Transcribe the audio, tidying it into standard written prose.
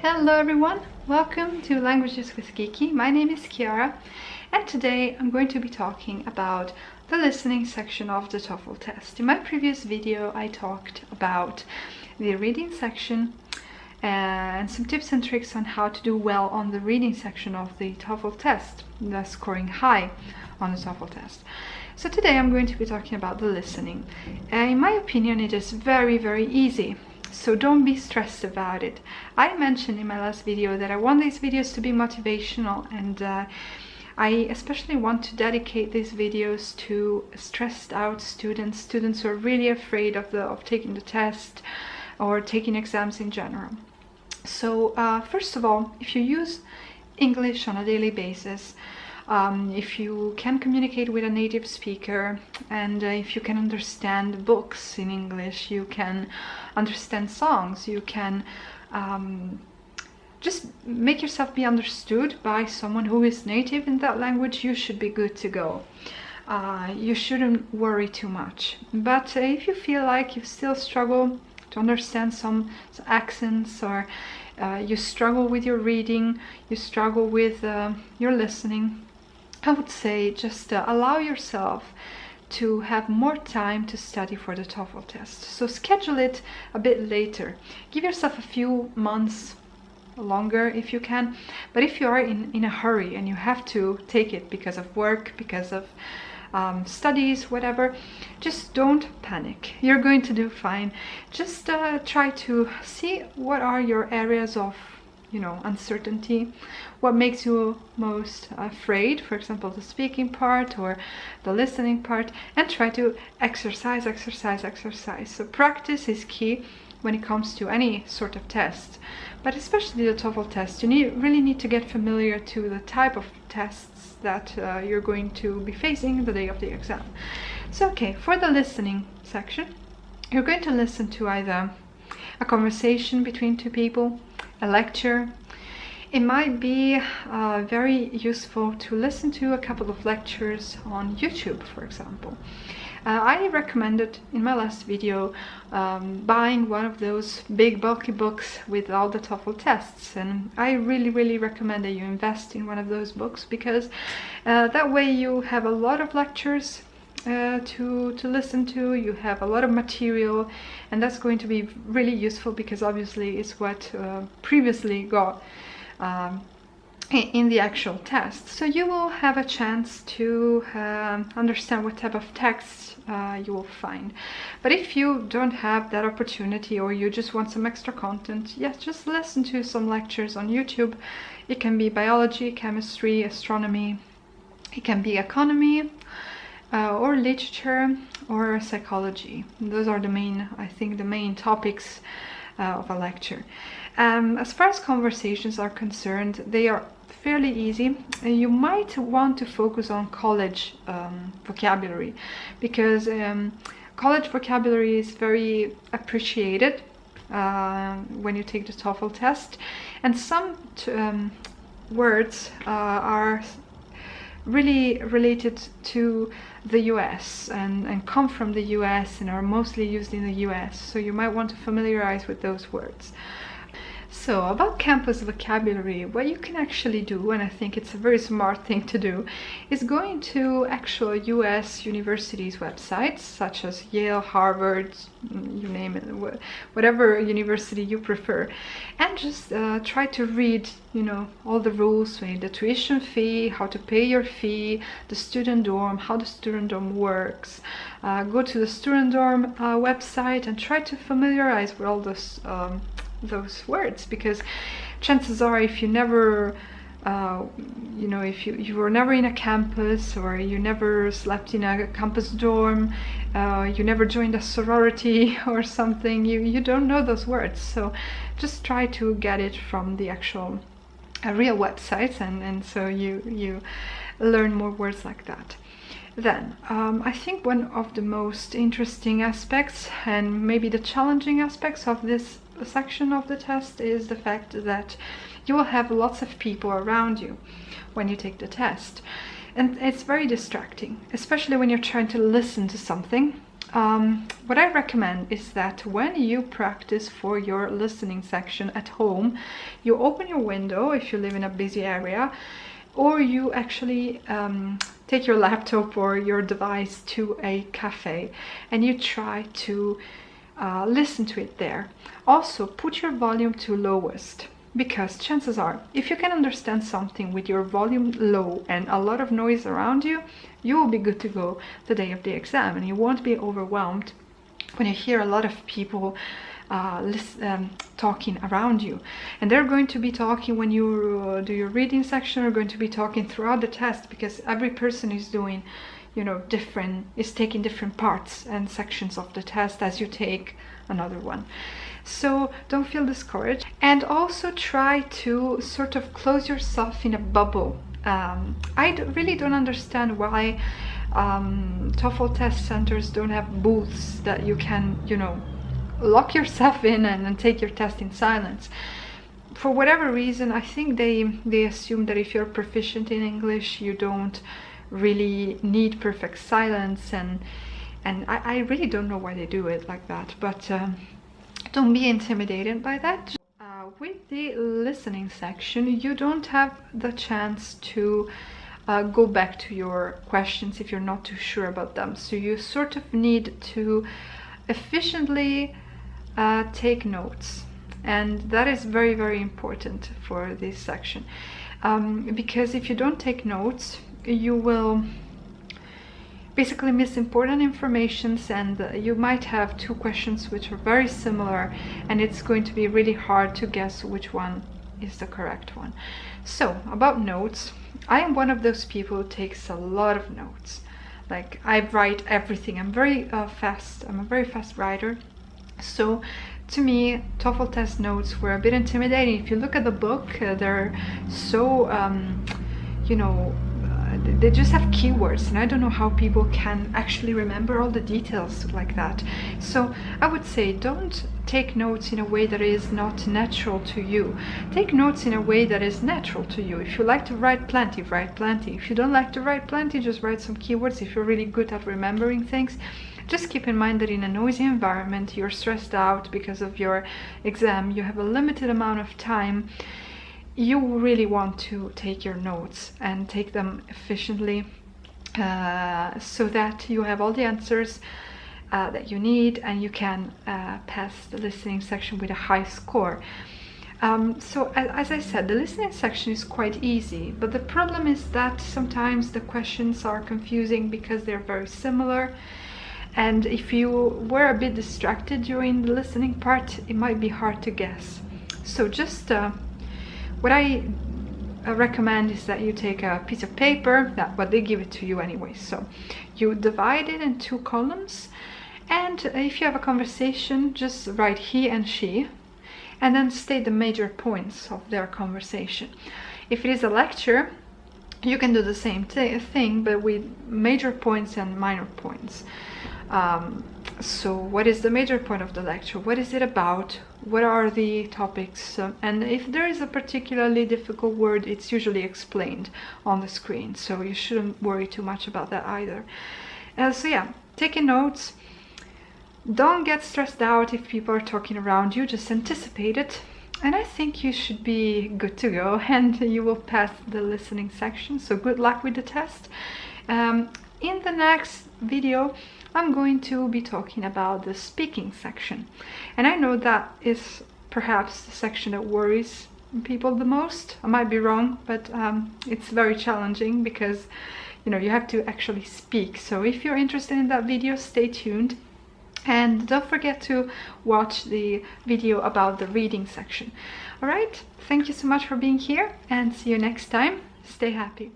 Hello everyone, welcome to Languages with Kiki. My name is Chiara and today I'm going to be talking about the listening section of the TOEFL test. In my previous video I talked about the reading section and some tips and tricks on how to do well on the reading section of the TOEFL test, thus scoring high on the TOEFL test. So today I'm going to be talking about the listening. In my opinion, it is very easy. So don't be stressed about it. I mentioned in my last video that I want these videos to be motivational, and I especially want to dedicate these videos to stressed out students who are really afraid of taking the test or taking exams in general. So first of all, if you use English on a daily basis, if you can communicate with a native speaker, and if you can understand books in English, you can understand songs, you can just make yourself be understood by someone who is native in that language, you should be good to go. You shouldn't worry too much. But if you feel like you still struggle to understand some accents, or you struggle with your reading, you struggle with your listening, I would say just allow yourself to have more time to study for the TOEFL test. So schedule it a bit later. Give yourself a few months longer if you can. But if you are in a hurry and you have to take it because of work, because of studies, whatever, just don't panic. You're going to do fine. Just try to see what are your areas of uncertainty, what makes you most afraid, for example the speaking part or the listening part, and try to exercise. So practice is key when it comes to any sort of test, but especially the TOEFL test. You really need to get familiar to the type of tests that you're going to be facing the day of the exam. So okay, for the listening section, you're going to listen to either a conversation between two people, a lecture. It might be very useful to listen to a couple of lectures on YouTube, for example. I recommended in my last video buying one of those big bulky books with all the TOEFL tests, and I really recommend that you invest in one of those books, because that way you have a lot of lectures to listen to, you have a lot of material, and that's going to be really useful, because obviously it's what previously got in the actual test. So you will have a chance to understand what type of text you will find. But if you don't have that opportunity, or you just want some extra content, yes, just listen to some lectures on YouTube. It can be biology, chemistry, astronomy, it can be economy, or literature, or psychology. Those are the main topics of a lecture. As far as conversations are concerned, they are fairly easy. You might want to focus on college vocabulary, because college vocabulary is very appreciated when you take the TOEFL test, and some words are really related to the US and come from the US and are mostly used in the US, so you might want to familiarize with those words. So about campus vocabulary, what you can actually do, and I think it's a very smart thing to do, is going to actual US universities' websites, such as Yale, Harvard, you name it, whatever university you prefer, and just try to read all the rules, the tuition fee, how to pay your fee, the student dorm, how the student dorm works. Go to the student dorm website and try to familiarize with all those words, because chances are, if you never if you were never in a campus, or you never slept in a campus dorm, you never joined a sorority or something, you don't know those words. So just try to get it from the actual real websites, and so you learn more words like that. Then I think one of the most interesting aspects, and maybe the challenging aspects of this section of the test, is the fact that you will have lots of people around you when you take the test, and it's very distracting, especially when you're trying to listen to something what I recommend is that when you practice for your listening section at home, you open your window if you live in a busy area, or you actually take your laptop or your device to a cafe and you try to listen to it there. Also, put your volume to lowest, because chances are, if you can understand something with your volume low and a lot of noise around you, you will be good to go the day of the exam, and you won't be overwhelmed when you hear a lot of people talking around you. And they're going to be talking when you do your reading section, or going to be talking throughout the test, because every person is doing, you know, is taking different parts and sections of the test as you take another one. So don't feel discouraged, and also try to sort of close yourself in a bubble. I really don't understand why TOEFL test centers don't have booths that you can, you know, lock yourself in and take your test in silence. For whatever reason, I think they assume that if you're proficient in English, you don't really need perfect silence, and I really don't know why they do it like that, but don't be intimidated by that. With the listening section, you don't have the chance to go back to your questions if you're not too sure about them. So you sort of need to efficiently take notes, and that is very, very important for this section, because if you don't take notes, you will basically miss important informations, and you might have two questions which are very similar, and it's going to be really hard to guess which one is the correct one. So about notes, I am one of those people who takes a lot of notes. Like, I write everything. I'm very fast. I'm a very fast writer. So to me, TOEFL test notes were a bit intimidating. If you look at the book, they're so you know, they just have keywords, and I don't know how people can actually remember all the details like that. So I would say, don't take notes in a way that is not natural to you. Take notes in a way that is natural to you. If you like to write plenty, write plenty. If you don't like to write plenty, just write some keywords. If you're really good at remembering things, just keep in mind that in a noisy environment, you're stressed out because of your exam, you have a limited amount of time. You really want to take your notes and take them efficiently, so that you have all the answers that you need, and you can pass the listening section with a high score. So as I said, the listening section is quite easy, but the problem is that sometimes the questions are confusing because they're very similar, and if you were a bit distracted during the listening part, it might be hard to guess. So just what I recommend is that you take a piece of paper, but they give it to you anyway. So you divide it in 2 columns, and if you have a conversation, just write he and she, and then state the major points of their conversation. If it is a lecture, you can do the same thing, but with major points and minor points. So what is the major point of the lecture? What is it about? What are the topics? And if there is a particularly difficult word, it's usually explained on the screen, so you shouldn't worry too much about that either. So yeah, taking notes. Don't get stressed out if people are talking around you, just anticipate it. And I think you should be good to go, and you will pass the listening section. So good luck with the test. In the next video, I'm going to be talking about the speaking section. And I know that is perhaps the section that worries people the most. I might be wrong, but it's very challenging because, you know, you have to actually speak. So if you're interested in that video, stay tuned. And don't forget to watch the video about the reading section. All right, thank you so much for being here, and see you next time. Stay happy.